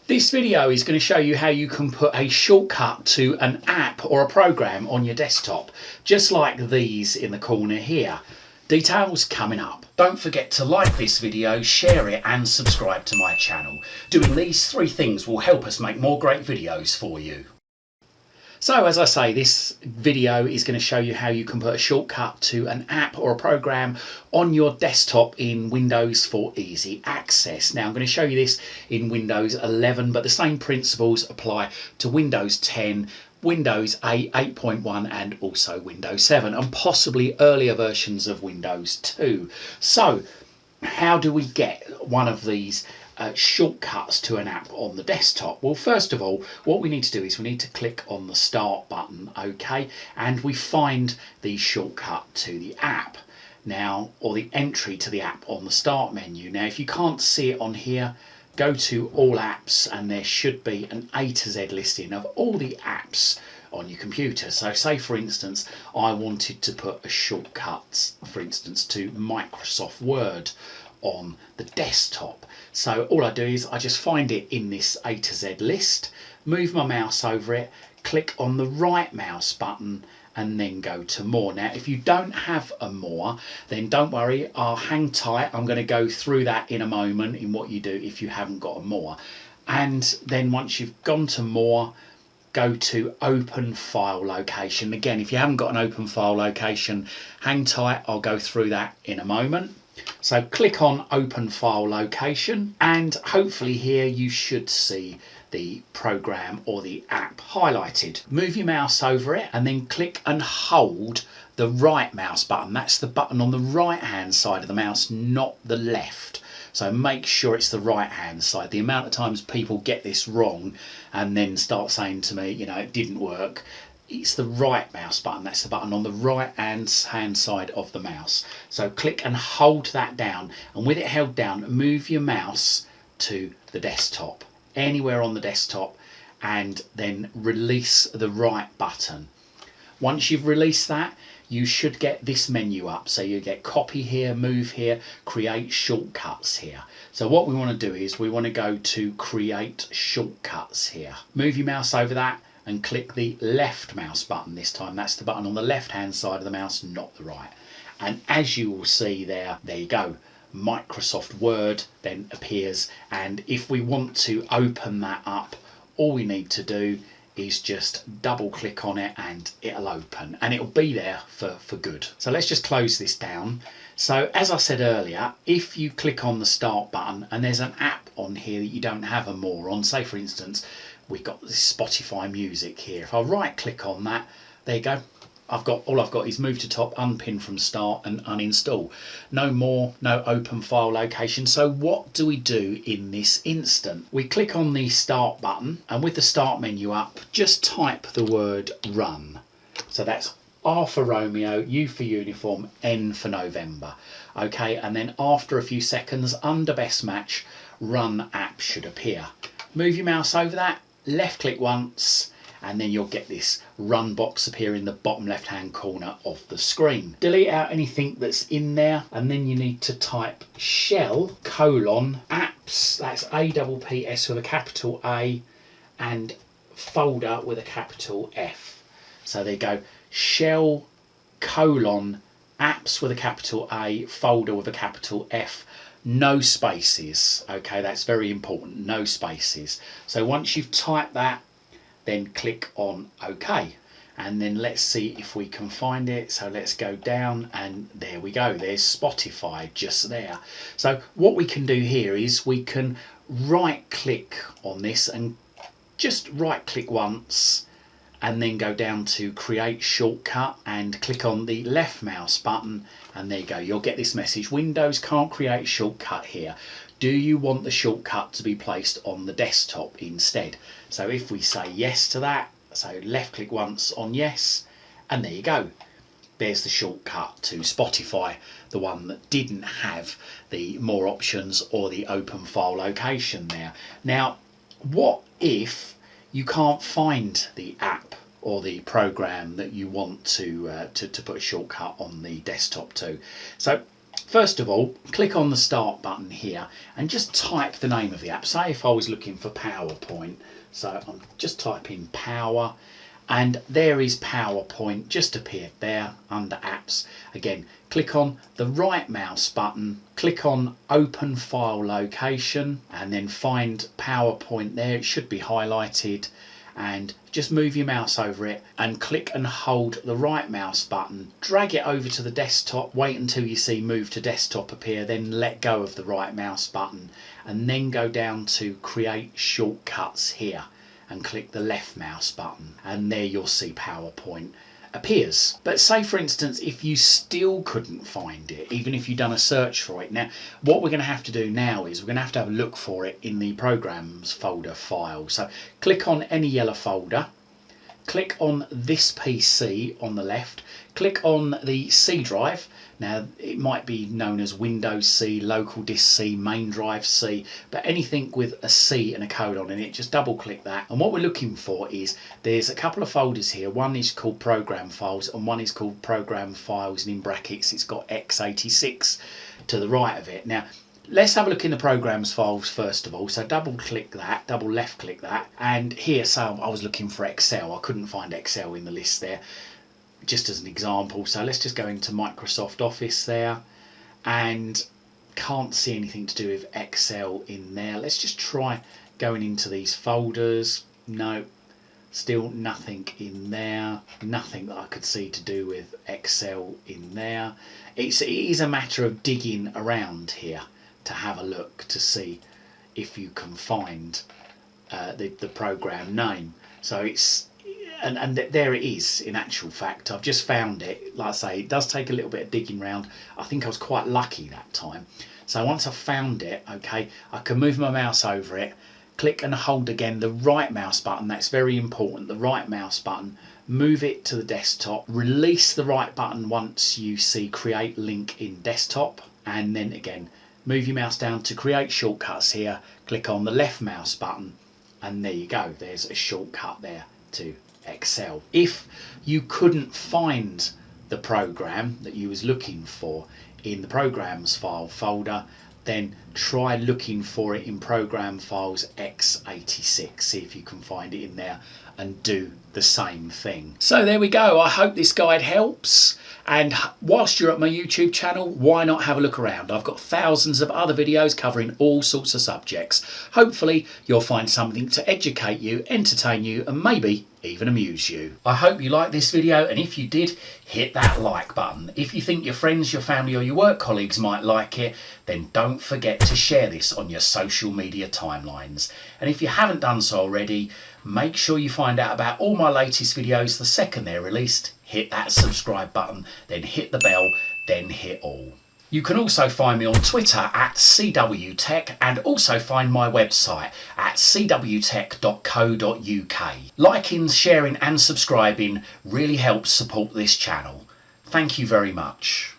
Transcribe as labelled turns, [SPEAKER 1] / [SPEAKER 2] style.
[SPEAKER 1] This video is going to show you how you can put a shortcut to an app or a program on your desktop, just like these in the corner here. Details coming up. Don't forget to like this video, share it and subscribe to my channel. Doing these three things will help us make more great videos for you. So as I say, this video is going to show you how you can put a shortcut to an app or a program on your desktop in Windows for easy access. Now I'm going to show you this in Windows 11, but the same principles apply to Windows 10, Windows 8, 8.1 and also Windows 7 and possibly earlier versions of Windows 2. So how do we get one of these shortcuts to an app on the desktop? Well, first of all, what we need to do is we need to click on the start button, okay, and we find the shortcut to the app now, or the entry to the app on the start menu. Now if you can't see it on here, go to all apps and there should be an A to Z listing of all the apps on your computer. So say for instance I wanted to put a shortcut, for instance, to Microsoft Word on the desktop. So all I do is I just find it in this A to Z list, move my mouse over it, click on the right mouse button and then go to more. Now if you don't have a more, then don't worry, I'll hang tight. I'm going to go through that in a moment in what you do if you haven't got a more. And then once you've gone to more, go to open file location. Again, if you haven't got an open file location, hang tight, I'll go through that in a moment. So click on open file location and hopefully here you should see the program or the app highlighted. Move your mouse over it and then click and hold the right mouse button. That's the button on the right hand side of the mouse, not the left. So make sure it's the right hand side. The amount of times people get this wrong and then start saying to me, you know, it didn't work. It's the right mouse button. That's the button on the right hand side of the mouse. So click and hold that down, and with it held down, move your mouse to the desktop, anywhere on the desktop, and then release the right button. Once you've released that, you should get this menu up. So you get copy here, move here, create shortcuts here. So what we want to do is we want to go to create shortcuts here. Move your mouse over that and click the left mouse button this time. That's the button on the left hand side of the mouse, not the right. And as you will see there you go. Microsoft Word then appears, and if we want to open that up, all we need to do is just double click on it and it'll open and it'll be there for good. So let's just close this down. So as I said earlier, if you click on the start button and there's an app on here that you don't have a more on, say for instance we've got this Spotify music here. If I right click on that, there you go. All I've got is move to top, unpin from start and uninstall. No more, no open file location. So what do we do in this instant? We click on the start button and with the start menu up, just type the word run. So that's R for Romeo, U for uniform, N for November. Okay, and then after a few seconds under best match, run app should appear. Move your mouse over that, left click once, and then you'll get this run box appear in the bottom left hand corner of the screen. Delete out anything that's in there and then you need to type shell : apps, that's APPS with a capital A and folder with a capital F. So there you go, shell : apps with a capital A, folder with a capital F. No spaces, okay, that's very important, no spaces. So once you've typed that, then click on OK, and then let's see if we can find it. So let's go down and there we go, there's Spotify just there. So what we can do here is we can right click on this and just right click once and then go down to create shortcut and click on the left mouse button and there you go, you'll get this message, Windows can't create shortcut here. Do you want the shortcut to be placed on the desktop instead? So if we say yes to that, so left click once on yes, and there you go. There's the shortcut to Spotify, the one that didn't have the more options or the open file location there. Now, what if you can't find the app or the program that you want to put a shortcut on the desktop to? So First of all, click on the start button here and just type the name of the app. Say if I was looking for PowerPoint, so I'm just typing Power, and there is PowerPoint just appeared there under apps. Again, click on the right mouse button, click on Open File Location, and then find PowerPoint there. It should be highlighted, and just move your mouse over it and click and hold the right mouse button, drag it over to the desktop, wait until you see Move to Desktop appear, then let go of the right mouse button, and then go down to Create Shortcuts here and click the left mouse button, and there you'll see PowerPoint appears. But say for instance if you still couldn't find it, even if you've done a search for it, now what we're going to have to do now is we're going to have a look for it in the Programs folder file. So click on any yellow folder, click on this PC on the left, click on the C drive. Now it might be known as Windows C, Local Disk C, Main Drive C, but anything with a C and a code on it, just double click that. And what we're looking for is there's a couple of folders here. One is called Program Files and one is called Program Files, and in brackets it's got x86 to the right of it. Now let's have a look in the Programs files first of all. So double click that, double left click that, and here, so I was looking for Excel. I couldn't find Excel in the list there, just as an example. So let's just go into Microsoft Office there, and can't see anything to do with Excel in there. Let's just try going into these folders. No, still nothing in there, nothing that I could see to do with Excel in there. It is a matter of digging around here to have a look to see if you can find the program name. So it's and there it is. In actual fact, I've just found it. Like I say, it does take a little bit of digging around. I think I was quite lucky that time. So once I've found it, okay, I can move my mouse over it, click and hold again the right mouse button. That's very important, the right mouse button. Move it to the desktop, release the right button once you see Create Link in Desktop, and then again move your mouse down to Create Shortcuts here, click on the left mouse button, and there you go, there's a shortcut there to Excel. If you couldn't find the program that you was looking for in the Programs file folder, then try looking for it in Program Files x86, see if you can find it in there and do the same thing. So there we go. I hope this guide helps, and whilst you're at my YouTube channel, why not have a look around? I've got thousands of other videos covering all sorts of subjects. Hopefully you'll find something to educate you, entertain you, and maybe even amuse you. I hope you liked this video, and if you did, hit that like button. If you think your friends, your family or your work colleagues might like it, then don't forget to share this on your social media timelines. And if you haven't done so already, make sure you find out about all my latest videos the second they're released. Hit that subscribe button, then hit the bell, then hit all. You can also find me on Twitter at CWTech, and also find my website at cwtech.co.uk. Liking, sharing and subscribing really helps support this channel. Thank you very much.